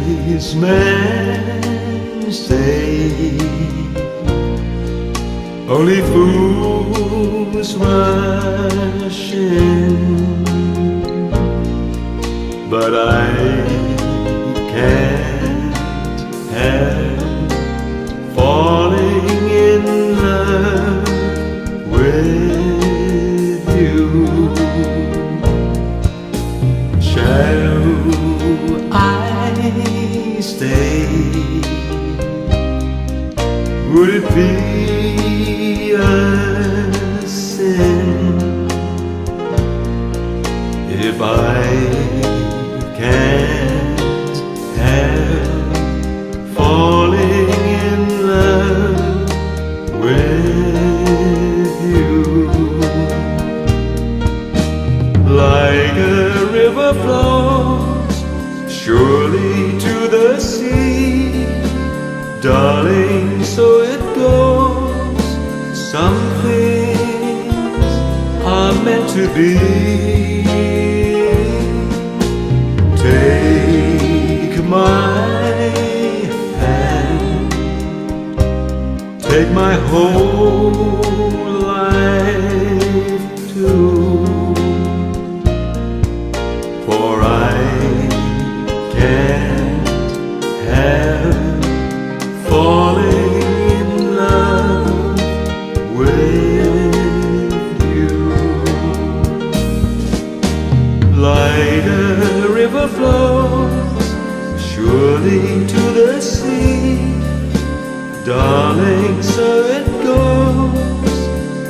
wise men say only fools rush in, but I can't help falling in love with you. Shall I stay? Would it be a sin if I can't help falling in love with you? Like a river flows surely to the sea, darling, so it goes. Some things are meant to be. Take my hand, take my whole life too, for I can't help falling in love with you. Like a river flows surely to the sea, darling, so it goes.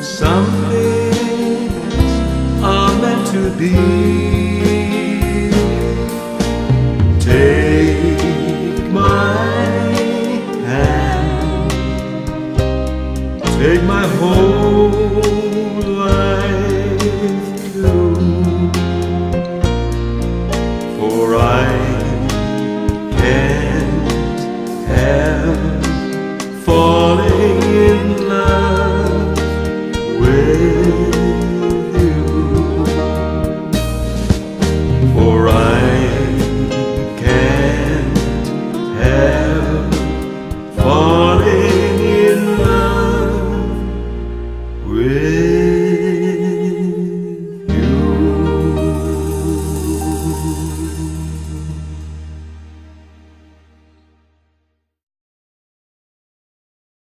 Some things are meant to be. Take my hand, take my whole